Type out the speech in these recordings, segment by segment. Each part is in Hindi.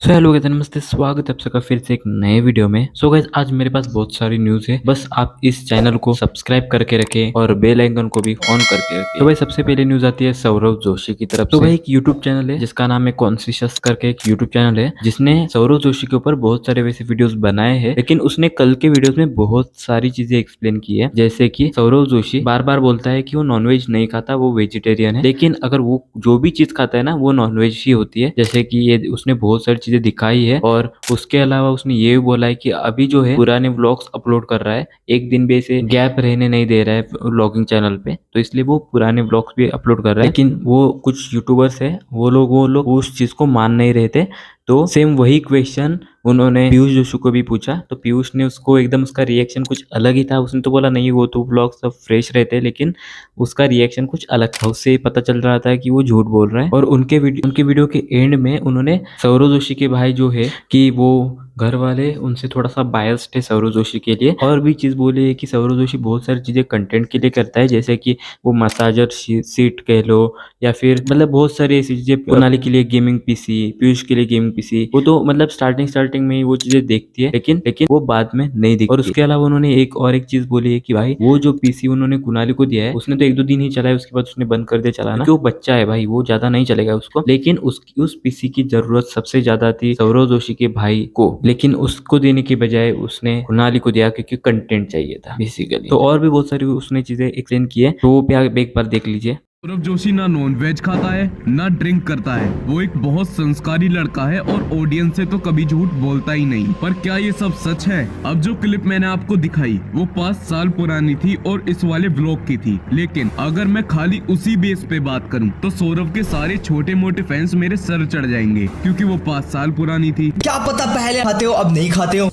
हेलो गाइस, नमस्ते। स्वागत है आप सबका फिर से एक नए वीडियो में। गाइस, आज मेरे पास बहुत सारी न्यूज़ है। बस आप इस चैनल को सब्सक्राइब करके रखें और बेल आइकन को भी ऑन करके रखें। तो भाई सबसे पहले न्यूज़ आती है सौरव जोशी की तरफ से। भाई एक यूट्यूब चैनल है जिसका नाम है कॉन्शियस करके, एक यूट्यूब चैनल है जिसने सौरव जोशी के ऊपर बहुत सारे वैसे वीडियोस बनाए हैं। लेकिन उसने कल के वीडियोस में बहुत सारी चीजें एक्सप्लेन की है। जैसे कि सौरव जोशी बार बार बोलता है कि वो नॉनवेज नहीं खाता, वो वेजिटेरियन है। लेकिन अगर वो जो भी चीज खाता है ना, वो नॉनवेज ही होती है। जैसे कि ये उसने बहुत सारी चीजें दिखाई है। और उसके अलावा उसने ये भी बोला है कि अभी जो है पुराने व्लॉग्स अपलोड कर रहा है, एक दिन भी ऐसे गैप रहने नहीं दे रहा है व्लॉगिंग चैनल पे। तो इसलिए वो पुराने व्लॉग्स भी अपलोड कर रहा है। लेकिन वो कुछ यूट्यूबर्स है, वो लोग उस चीज को मान नहीं रहे थे। तो सेम वही क्वेश्चन उन्होंने पीयूष जोशी को भी पूछा। तो पीयूष ने उसको एकदम, उसका रिएक्शन कुछ अलग ही था। उसने तो बोला नहीं, वो तो व्लॉग सब फ्रेश रहते हैं। लेकिन उसका रिएक्शन कुछ अलग था। उससे पता चल रहा था कि वो झूठ बोल रहा है। और उनके वीडियो के एंड में उन्होंने सौरव जोशी के भाई जो है कि वो घर वाले उनसे थोड़ा सा बायस्ड है सौरव जोशी के लिए। और भी चीज बोली है कि सौरव जोशी बहुत सारी चीजें कंटेंट के लिए करता है। जैसे कि वो मसाजर सीट कह लो, या फिर मतलब बहुत सारी ऐसी चीजें। कुणाली के लिए गेमिंग पीसी, पीयूष के लिए गेमिंग पीसी, वो तो मतलब स्टार्टिंग में ही वो चीजें देखती है। लेकिन वो बाद में नहीं दिखती। और उसके अलावा उन्होंने एक चीज बोली है कि भाई वो जो पीसी उन्होंने कुणाली को दिया है, उसने तो 1-2 दिन ही चलाया, उसके बाद उसने बंद कर दिया चलाना, क्योंकि वो बच्चा है भाई, वो ज्यादा नहीं चलेगा उसको। लेकिन उस पीसी की जरूरत सबसे ज्यादा थी सौरव जोशी के भाई को। लेकिन उसको देने की बजाय उसने कुणाली को दिया, क्योंकि कंटेंट चाहिए था बेसिकली। तो और भी बहुत सारी उसने चीजें एक्सप्लेन की है, तो वो भी आप एक बार देख लीजिए। सौरभ जोशी ना नॉन वेज खाता है ना ड्रिंक करता है। वो एक बहुत संस्कारी लड़का है और ऑडियंस से तो कभी झूठ बोलता ही नहीं। पर क्या ये सब सच है? अब जो क्लिप मैंने आपको दिखाई वो 5 साल पुरानी थी और इस वाले व्लॉग की थी। लेकिन अगर मैं खाली उसी बेस पे बात करूं तो सौरभ के सारे छोटे मोटे फैंस मेरे सर चढ़ जाएंगे, क्योंकि वो 5 साल पुरानी थी। क्या पता पहले खाते हो अब नहीं खाते हो।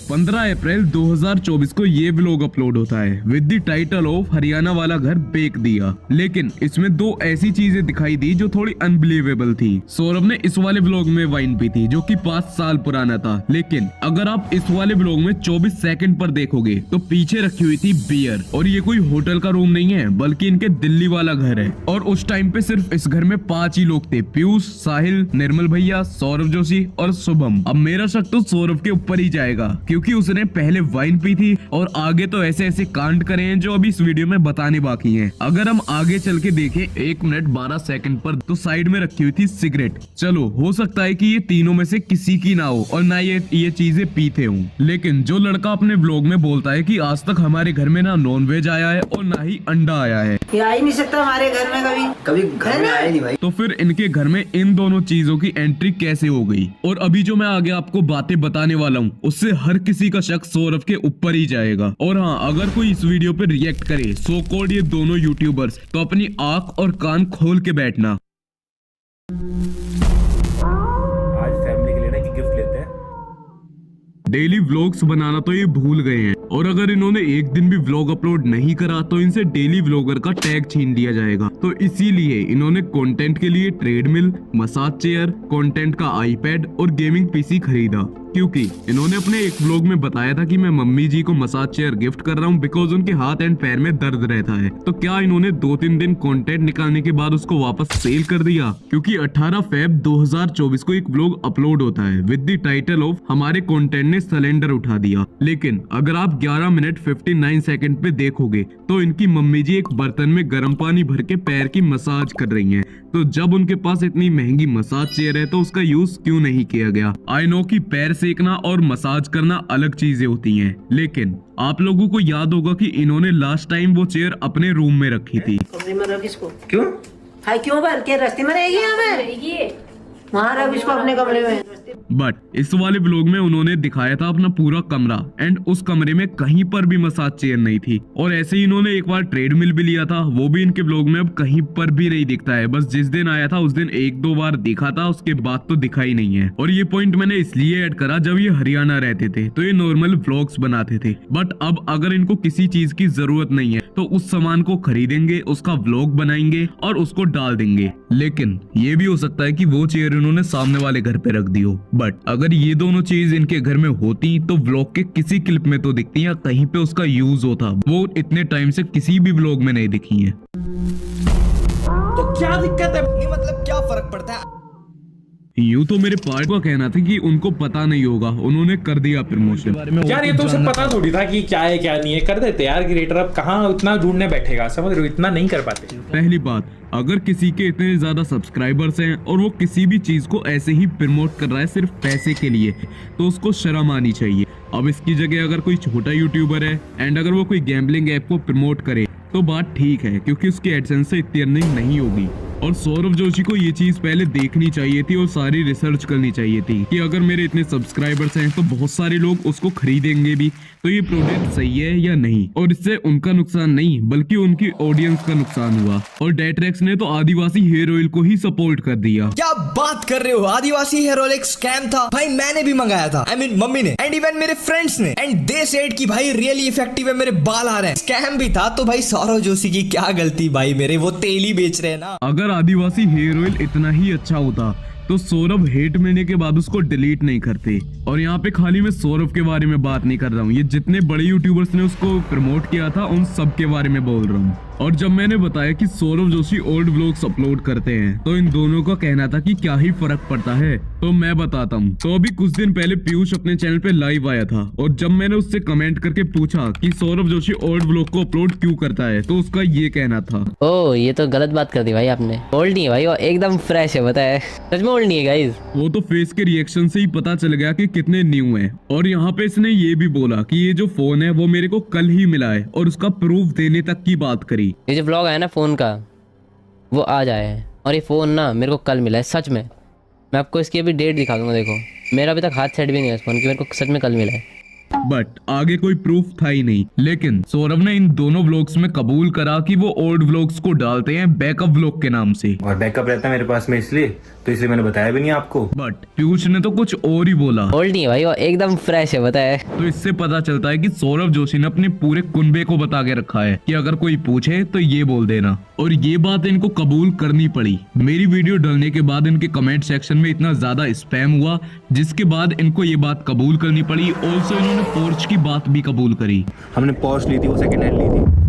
15 अप्रैल 2024 को ये व्लॉग अपलोड होता है with the title of Haryana वाला घर बेच दिया। लेकिन इसमें 2 ऐसी चीजें दिखाई दी जो थोड़ी अनबिलीवेबल थी। सौरभ ने इस वाले व्लॉग में वाइन पी थी जो कि 5 साल पुराना था। लेकिन अगर आप इस वाले व्लॉग में 24 सेकंड पर देखोगे तो पीछे रखी हुई थी बियर। और ये कोई होटल का रूम नहीं है, बल्कि इनके दिल्ली वाला घर है। और उस टाइम पे सिर्फ इस घर में 5 ही लोग थे, पीयूष, साहिल, निर्मल भैया, सौरभ जोशी और शुभम। अब मेरा शक तो सौरभ के ऊपर ही जाएगा, क्योंकि उसने पहले वाइन पी थी और आगे तो ऐसे ऐसे कांड करे हैं जो अभी इस वीडियो में बताने बाकी हैं। अगर हम आगे चल के देखें 1 मिनट 12 सेकंड पर, तो साइड में रखी हुई थी सिगरेट। चलो हो सकता है कि ये तीनों में से किसी की ना हो और ना ये चीजें पीते हों। लेकिन जो लड़का अपने व्लॉग में बोलता है कि आज तक हमारे घर में ना नॉनवेज आया है और ना ही अंडा आया है, ये आ ही नहीं सकता हमारे घर में कभी घर में आया नहीं भाई। तो फिर इनके घर में इन दोनों चीजों की एंट्री कैसे हो गई? और अभी जो मैं आगे आपको बातें बताने वाला हूँ उससे हर किसी का शक सौरभ के ऊपर ही जाएगा। और हाँ, अगर कोई इस वीडियो पे रिएक्ट करे सो कॉल्ड ये दोनों यूट्यूबर्स, तो अपनी आंख और कान खोल के बैठना। आज फैमिली के लिए ना एक गिफ्ट लेते हैं। डेली व्लॉग्स बनाना तो ये भूल गए हैं, और अगर इन्होंने एक दिन भी व्लॉग अपलोड नहीं करा तो इनसे डेली व्लॉगर का टैग छीन लिया जाएगा। तो इसीलिए इन्होंने कंटेंट के लिए ट्रेडमिल, मसाज चेयर, कंटेंट का आईपैड और गेमिंग पीसी खरीदा, क्योंकि इन्होंने अपने एक व्लॉग में बताया था कि मैं मम्मी जी को मसाज चेयर गिफ्ट कर रहा हूँ बिकॉज उनके हाथ एंड पैर में दर्द रहता है। तो क्या इन्होंने 2-3 दिन कंटेंट निकालने के बाद उसको वापस सेल कर दिया? क्योंकि 18 फेब 2024 को एक व्लॉग अपलोड होता है विद द टाइटल ऑफ हमारे कंटेंट ने सिलेंडर उठा दिया। लेकिन अगर आप 11 मिनट 59 सेकंड पे देखोगे तो इनकी मम्मी जी एक बर्तन में गर्म पानी भर के पैर की मसाज कर रही हैं। तो जब उनके पास इतनी महंगी मसाज चेयर है तो उसका यूज क्यों नहीं किया गया? आई नो कि पैर सेकना और मसाज करना अलग चीजें होती हैं, लेकिन आप लोगों को याद होगा कि इन्होंने लास्ट टाइम वो चेयर अपने रूम में रखी थी। कमरे में रख इसको। क्यों? हाय क्यों भर के रास्ते में रहेगी? यहाँ पे वहाँ रख इसको अपने कमरे में। बट इस वाले व्लॉग में उन्होंने दिखाया था अपना पूरा कमरा, एंड उस कमरे में कहीं पर भी मसाज चेयर नहीं थी। और ऐसे ही इन्होंने एक बार ट्रेडमिल भी लिया था, वो भी इनके व्लॉग में अब कहीं पर भी नहीं दिखता है। बस जिस दिन आया था उस दिन 1-2 बार दिखा था, उसके बाद तो दिखा ही नहीं है। और ये पॉइंट मैंने इसलिए ऐड करा, जब ये हरियाणा रहते थे तो ये नॉर्मल व्लॉग्स बनाते थे। बट अब अगर इनको किसी चीज की जरूरत नहीं है तो उस सामान को खरीदेंगे, उसका व्लॉग बनाएंगे और उसको डाल देंगे। लेकिन ये भी हो सकता है कि वो चेयर इन्होंने सामने वाले घर पे रख दी हो। बट अगर ये दोनों चीज इनके घर में होती तो व्लॉग के किसी क्लिप में तो दिखती या कहीं पे उसका यूज होता। वो इतने टाइम से किसी भी व्लॉग में नहीं दिखी है। तो क्या दिक्कत है? नहीं मतलब क्या फर्क पड़ता है? यूं तो मेरे पार्ट का कहना था कि उनको पता नहीं होगा, उन्होंने कर दिया प्रमोशन। यार ये तो उसे पता थोड़ी था कि क्या है क्या नहीं है, कर देते यार क्रिएटर। अब कहाँ उतना ढूंढने बैठेगा, समझ रहे हो, इतना नहीं कर पाते। पहली बात, अगर किसी के इतने ज्यादा सब्सक्राइबर्स हैं और वो किसी भी चीज को ऐसे ही प्रमोट कर रहा है सिर्फ पैसे के लिए, तो उसको शर्म आनी चाहिए। अब इसकी जगह अगर कोई छोटा यूट्यूबर है एंड अगर वो कोई गैम्बलिंग ऐप को प्रमोट करे तो बात ठीक है, क्योंकि उसकी एडसेंस से इतनी अर्निंग नहीं होगी। और सौरभ जोशी को ये चीज पहले देखनी चाहिए थी और सारी रिसर्च करनी चाहिए थी कि अगर मेरे इतने सब्सक्राइबर्स हैं तो बहुत सारे लोग उसको खरीदेंगे भी, तो ये प्रोडक्ट सही है या नहीं। और इससे उनका नुकसान नहीं बल्कि उनकी ऑडियंस का नुकसान हुआ। और डेट्रेक्स ने तो आदिवासी हेयर ऑयल को ही सपोर्ट कर दिया। क्या बात कर रहे हो, आदिवासी हेयर ऑयल एक स्कैम था भाई, मैंने भी मंगाया था। I mean, मम्मी ने एंड इवन मेरे फ्रेंड्स ने, एंड दे सेड कि भाई रियली इफेक्टिव है, मेरे बाल आ रहे हैं। स्कैम भी था तो भाई सौरभ जोशी की क्या गलती भाई, मेरे वो तेल ही बेच रहे हैं ना। अगर आदिवासी हेयर ऑयल इतना ही अच्छा होता तो सौरभ हेट मिलने के बाद उसको डिलीट नहीं करते। और यहाँ पे खाली मैं सौरभ के बारे में बात नहीं कर रहा हूँ, ये जितने बड़े यूट्यूबर्स ने उसको प्रमोट किया था उन सब के बारे में बोल रहा हूँ। और जब मैंने बताया कि Saurabh Joshi old vlogs upload करते हैं तो इन दोनों का कहना था कि क्या ही फर्क पड़ता है, तो मैं बताता हूँ। तो अभी कुछ दिन पहले पीयूष अपने चैनल पे लाइव आया था और जब मैंने उससे कमेंट करके पूछा कि सौरभ जोशी ओल्ड व्लॉग को अपलोड क्यों करता है, तो उसका ये कहना था, ओ ये तो गलत बात कर दी भाई आपने। ओल्ड नहीं है भाई, वो एकदम फ्रेश है, बताया सच में ओल्ड नहीं है गाइस। वो तो फेस के रिएक्शन से ही पता चल गया कि कितने न्यू हैं। और यहाँ पे इसने ये भी बोला कि ये जो फोन है वो मेरे को कल ही मिला है और उसका प्रूफ देने तक की बात करी। ये जो व्लॉग आया ना फोन का, वो आज आया है और ये फोन ना मेरे को कल मिला है सच में। मैं आपको इसकी अभी डेट दिखा दूंगा, देखो मेरा अभी तक हाथ सेट भी नहीं है इस फोन की, मेरे को सच में कल मिला है। बट आगे कोई प्रूफ था ही नहीं। लेकिन सौरभ ने इन दोनों व्लॉग्स में कबूल करा कि वो ओल्ड व्लॉग्स को डालते हैं बैकअप व्लॉग के नाम से। और बैकअप रहता है मेरे पास में, इसलिए मैंने बताया भी नहीं आपको। बट पीयूष ने तो कुछ और ही बोला। ओल्ड नहीं है भाई, वो एकदम फ्रेश है, बताया। तो इससे पता चलता है कि सौरभ जोशी ने अपने पूरे कुनबे को बता के रखा है कि अगर कोई पूछे तो ये बोल देना। और ये बात इनको कबूल करनी पड़ी। मेरी वीडियो डालने के बाद इनके कमेंट सेक्शन में इतना ज्यादा स्पैम हुआ, जिसके बाद इनको ये बात कबूल करनी पड़ी। ऑल्सो इन्होंने पोर्च की बात भी कबूल करी। हमने पोर्च ली थी, वो सेकंड हैंड ली थी।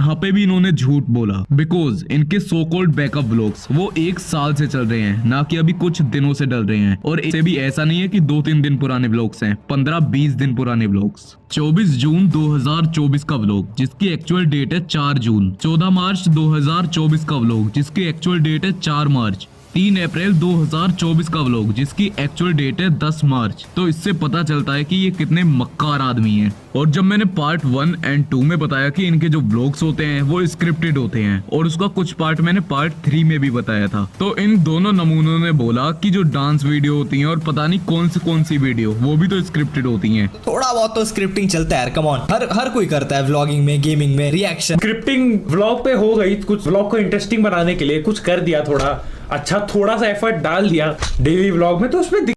यहाँ पे भी इन्होंने झूठ बोला, बिकॉज इनके सो कॉल्ड बैकअप व्लॉग्स वो 1 साल से चल रहे हैं, ना कि अभी कुछ दिनों से डल रहे हैं। और इसे भी ऐसा नहीं है कि 2-3 दिन पुराने व्लॉग्स हैं, 15-20 दिन पुराने व्लॉग्स। 24 जून 2024 का व्लॉग जिसकी एक्चुअल डेट है 4 जून, 14 मार्च 2024 का व्लॉग जिसकी एक्चुअल डेट है 4 मार्च, 3 अप्रैल 2024 का व्लॉग जिसकी एक्चुअल डेट है 10 मार्च। तो इससे पता चलता है कि ये कितने मक्कार आदमी हैं। और जब मैंने पार्ट 1 एंड 2 में बताया कि इनके जो व्लॉग्स होते हैं वो स्क्रिप्टेड होते हैं, और उसका कुछ पार्ट मैंने पार्ट 3 में भी बताया था, तो इन दोनों नमूनों ने बोला कि जो डांस वीडियो होती हैं और पता नहीं कौन सी वीडियो, वो भी तो स्क्रिप्टेड होती हैं। थोड़ा बहुत तो स्क्रिप्टिंग चलता है यार, कम ऑन, हर कोई करता है व्लॉगिंग में, गेमिंग में, रिएक्शन। स्क्रिप्टिंग व्लॉग पे हो गई, कुछ व्लॉग को इंटरेस्टिंग बनाने के लिए कुछ कर दिया, थोड़ा सा एफर्ट डाल दिया डेली व्लॉग में, तो उसमें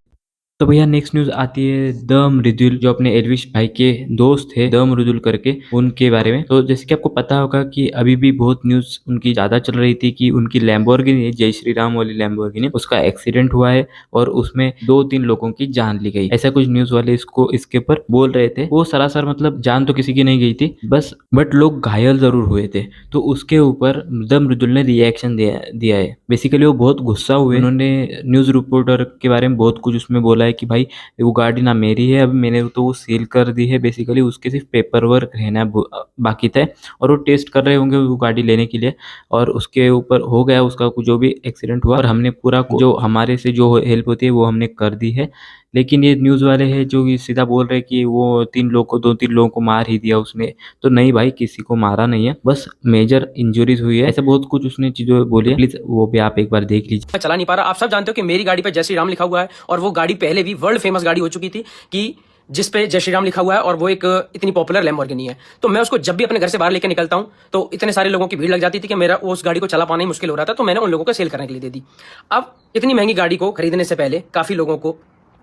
तो भैया नेक्स्ट न्यूज आती है द मृदुल, जो अपने एल्विश भाई के दोस्त थे द मृदुल करके, उनके बारे में। तो जैसे कि आपको पता होगा कि अभी भी बहुत न्यूज उनकी ज्यादा चल रही थी कि उनकी लैम्बोर्गिनी, जय श्री राम वाली लैम्बोर्गिनी, उसका एक्सीडेंट हुआ है और उसमें 2-3 लोगों की जान ली गई। ऐसा कुछ न्यूज वाले इसके ऊपर बोल रहे थे। वो सरासर मतलब जान तो किसी की नहीं गई थी बस, बट लोग घायल जरूर हुए थे। तो उसके ऊपर द मृदुल ने रिएक्शन दिया है। बेसिकली वो बहुत गुस्सा हुए, उन्होंने न्यूज रिपोर्टर के बारे में बहुत कुछ उसमें बोला है कि भाई वो गाड़ी ना मेरी है, अब मैंने तो वो सील कर दी है, बेसिकली उसके सिर्फ पेपर वर्क रहना बाकी था और वो टेस्ट कर रहे होंगे वो गाड़ी लेने के लिए, और उसके ऊपर हो गया उसका जो भी एक्सीडेंट हुआ, और हमने पूरा जो हमारे से जो हेल्प होती है वो हमने कर दी है। लेकिन ये न्यूज़ वाले हैं जो सीधा बोल रहे हैं कि वो 2-3 लोगों को मार ही दिया उसने, तो नहीं भाई, किसी को मारा नहीं है, बस मेजर इंजरीज हुई है, ऐसा बहुत कुछ उसने चीज़ों बोली है। प्लीज वो भी आप एक बार देख लीजिए। मैं चला नहीं पा रहा। आप सब जानते हो कि मेरी गाड़ी पे जय श्री राम लिखा हुआ है, और वो गाड़ी पहले भी वर्ल्ड फेमस गाड़ी हो चुकी थी कि जिस पे जय श्री राम लिखा हुआ है, और वो एक इतनी पॉपुलर लैम्बोर्गिनी है। तो मैं उसको जब भी अपने घर से बाहर लेकर निकलता हूं तो इतने सारे लोगों की भीड़ लग जाती थी कि मेरा उस गाड़ी को चला पाना ही मुश्किल हो रहा था, तो मैंने उन लोगों को सेल करने के लिए दे दी। अब इतनी महंगी गाड़ी को खरीदने से पहले काफी लोगों को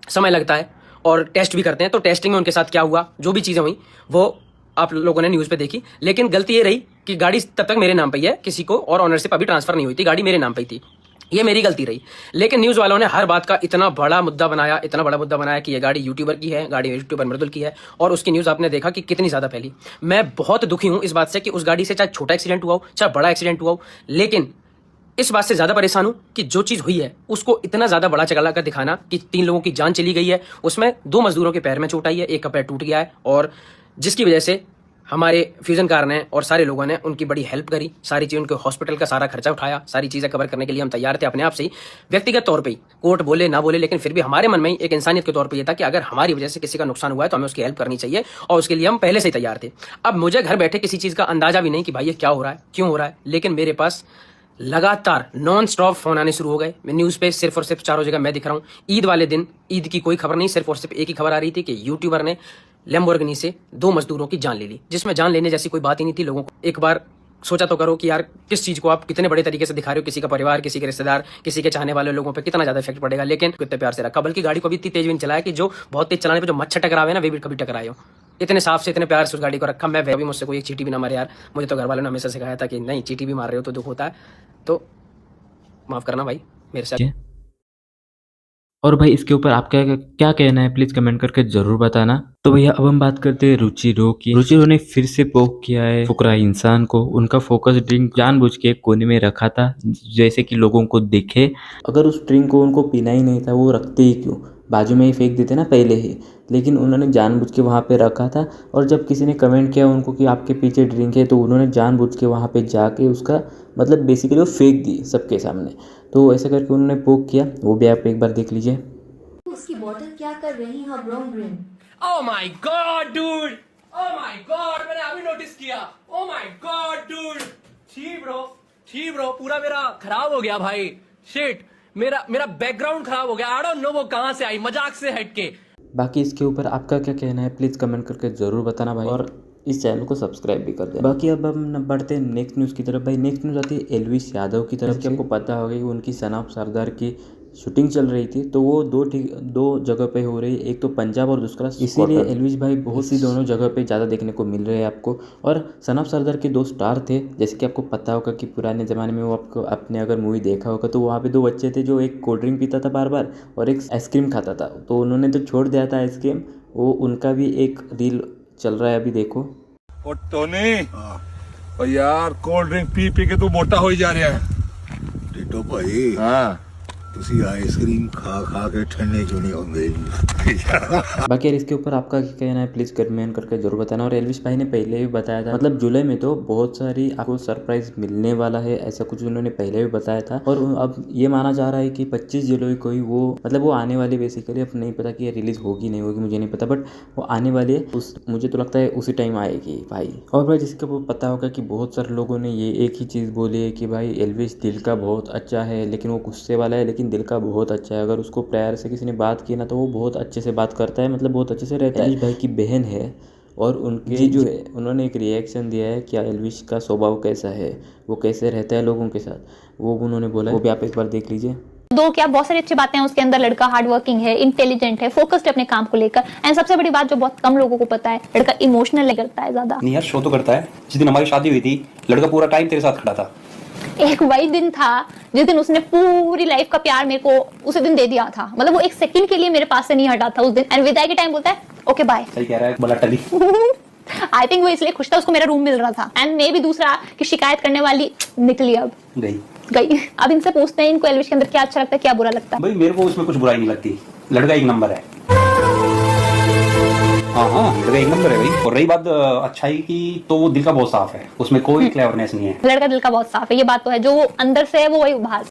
समय लगता है और टेस्ट भी करते हैं, तो टेस्टिंग में उनके साथ क्या हुआ, जो भी चीजें हुई वो आप लोगों ने न्यूज पे देखी। लेकिन गलती ये रही कि गाड़ी तब तक मेरे नाम पे ही है, किसी को और ऑनरशिप अभी ट्रांसफर नहीं हुई थी, गाड़ी मेरे नाम पे ही थी, ये मेरी गलती रही। लेकिन न्यूज वालों ने हर बात का इतना बड़ा मुद्दा बनाया कि ये गाड़ी यूट्यूबर की है, गाड़ी यूट्यूबर मृदुल की है, और उसकी न्यूज आपने देखा कि कितनी ज्यादा फैली। मैं बहुत दुखी हूं इस बात से कि उस गाड़ी से चाहे छोटा एक्सीडेंट हुआ हो चाहे बड़ा एक्सीडेंट हुआ हो, लेकिन इस बात से ज्यादा परेशान हूं कि जो चीज हुई है उसको इतना ज्यादा बड़ा चला कर दिखाना कि 3 लोगों की जान चली गई है, उसमें 2 मजदूरों के पैर में चोट आई है, एक का पैर टूट गया है, और जिसकी वजह से हमारे फ्यूजन कार ने और सारे लोगों ने उनकी बड़ी हेल्प करी, सारी चीज उनके हॉस्पिटल का सारा खर्चा उठाया, सारी चीजें कवर करने के लिए हम तैयार थे अपने आप से ही, व्यक्तिगत तौर पे ही, कोर्ट बोले ना बोले, लेकिन फिर भी हमारे मन में ही एक इंसानियत के तौर पे ये था कि अगर हमारी वजह से किसी का नुकसान हुआ है तो हमें उसकी हेल्प करनी चाहिए, और उसके लिए हम पहले से ही तैयार थे। अब मुझे घर बैठे किसी चीज का अंदाजा भी नहीं कि भाई ये क्या हो रहा है, क्यों हो रहा है, लेकिन मेरे पास लगातार नॉन स्टॉप फोन आने शुरू हो गए। मैं न्यूज पे सिर्फ और सिर्फ चारों जगह मैं दिख रहा हूँ। ईद वाले दिन ईद की कोई खबर नहीं, सिर्फ और सिर्फ एक ही खबर आ रही थी कि यूट्यूबर ने लैम्बोर्गिनी से 2 मजदूरों की जान ले ली, जिसमें जान लेने जैसी कोई बात ही नहीं थी। लोगों को एक बार सोचा तो करो कि यार किस चीज को आप कितने बड़े तरीके से दिखा रहे हो, किसी का परिवार, किसी के रिश्तेदार, किसी के चाहने वाले लोगों पे कितना ज्यादा इफेक्ट पड़ेगा, लेकिन कितने प्यार से रखा, बल्कि गाड़ी को भी इतनी तेज भी नहीं चलाया कि जो बहुत तेज चलाने पे जो मच्छर टकरावे ना वे भी कभी टकराए हो। इतने साफ से इतने प्यार से उस गाड़ी को रखा। मैं भी मुझसे कोई एक चीटी भी ना मारे यार, मुझे तो घर वालों ने हमेशा सिखाया था कि नहीं चीटी भी मार रहे हो तो दुख होता है, तो माफ करना भाई मेरे साथ। और भाई इसके ऊपर आपका क्या कहना है प्लीज कमेंट करके जरूर बताना। तो भैया अब हम बात करते हैं रुचि रो की। रुचि रो ने फिर से पोक किया है फुकरा इंसान को। उनका फोकस ड्रिंक जानबूझ के कोने में रखा था जैसे कि लोगों को दिखे। अगर उस ड्रिंक को उनको पीना ही नहीं था वो रखते ही क्यों, बाजू में ही फेंक देते ना पहले ही, लेकिन उन्होंने जानबूझ के वहाँ पे रखा था। और जब किसी ने कमेंट किया उनको कि आपके पीछे ड्रिंक है, तो उन्होंने जानबूझ के वहाँ पे जाके उसका मतलब बेसिकली वो फेंक दी सबके सामने। तो ऐसे करके उन्होंने पोक किया, वो भी आप एक बार देख लीजिए। उसकी बॉटल क्या कर रही है brown green. Oh my god, dude! Oh my god, मैंने अभी नोटिस किया। Oh my god, dude! छी ब्रो, पूरा मेरा खराब हो गया भाई। शिट, मेरा बैकग्राउंड खराब हो गया। I don't know वो कहाँ से आई, मजाक से हटके। बाकी इसके ऊपर आपका क्या कहना है प्लीज़ कमेंट करके ज़रूर बताना भाई, और इस चैनल को सब्सक्राइब भी कर दें। बाकी अब हम बढ़ते हैं नेक्स्ट न्यूज़ की तरफ। भाई नेक्स्ट न्यूज़ आती है एल्विश यादव की तरफ। कि आपको पता होगा कि उनकी सन ऑफ सरदार की शूटिंग चल रही थी, तो वो दो जगह पे हो रही है, एक तो पंजाब और दूसरा, इसीलिए एल्विश भाई बहुत सी दोनों जगह पे ज़्यादा देखने को मिल रहे हैं आपको। और सन ऑफ सरदार के 2 स्टार थे, जैसे कि आपको पता होगा कि पुराने ज़माने में वो आपको आपने अगर मूवी देखा होगा तो वहाँ पे 2 बच्चे थे, जो एक कोल्ड ड्रिंक पीता था बार बार और एक आइसक्रीम खाता था। तो उन्होंने तो छोड़ दिया था आइसक्रीम, वो उनका भी एक रील चल रहा है अभी देखो। टोनी यार कोल्ड ड्रिंक पी पी के तू मोटा हो ही जा रहा है। टिटो भाई हाँ तुसी आइसक्रीम खा खा के ठंडे क्यों नहीं होंगे। बाकी यार इसके ऊपर आपका क्या कहना है प्लीज़ कमेंट करके जरूर बताना। और एल्विश भाई ने पहले भी बताया था, मतलब जुलाई में तो बहुत सारी आपको सरप्राइज मिलने वाला है, ऐसा कुछ उन्होंने पहले भी बताया था। और अब ये माना जा रहा है कि 25 जुलाई को ही वो मतलब वो आने वाली, बेसिकली अब नहीं पता कि ये रिलीज़ होगी नहीं होगी मुझे नहीं पता, बट वो आने वाली है। मुझे तो लगता है उसी टाइम आएगी भाई। और भाई जिसके वो पता होगा कि बहुत सारे लोगों ने ये एक ही चीज़ बोली है कि भाई एल्विश दिल का बहुत अच्छा है, लेकिन वो गुस्से वाला है, लेकिन दिल का बहुत अच्छा है। अगर उसको प्यार से किसी ने बात की ना तो वो बहुत अच्छे से बात करता है, मतलब बहुत अच्छे से रहता है। एल्विश भाई की बहन है और उनके जो है उन्होंने एक रिएक्शन दिया है कि एल्विश का स्वभाव कैसा है, वो कैसे रहता है लोगों के साथ, वो उन्होंने बोला है, वो भी आप एक बार देख लीजिए। दो क्या बहुत सारी अच्छी बातें हैं उसके अंदर। लड़का हार्ड वर्किंग है, इंटेलिजेंट है, फोकस्ड है अपने काम को लेकर, एंड सबसे बड़ी बात जो बहुत कम लोगों को पता है, लड़का इमोशनल करता है ज्यादा। नहीं यार शो तो करता है। जिस दिन हमारी शादी हुई थी लड़का पूरा टाइम तेरे साथ खड़ा था। एक वही दिन था जिस दिन उसने पूरी लाइफ का प्यार मेरे को उसी दिन दे दिया था, मतलब वो एक सेकंड के लिए मेरे पास से नहीं हटा था उस दिन। एंड विदाई के टाइम बोलता है ओके बाय। सही कह रहा है बड़ा टली। आई थिंक वो इसलिए खुश था, उसको मेरा रूम मिल रहा था। एंड मे भी दूसरा कि शिकायत करने वाली निकली, अब गई। अब इनसे पूछते हैं इनको एल्विश के अंदर क्या अच्छा लगता है क्या बुरा लगता है। भाई मेरे को उसमें कुछ बुराई नहीं लगती, लड़का एक नंबर है। हाँ लड़का एक नंबर है भाई। और रही बात अच्छाई की तो वो दिल का बहुत साफ है, उसमें कोई क्लेवरनेस नहीं है। लड़का दिल का बहुत साफ है, ये बात तो है, जो अंदर से है वो वही बाहर।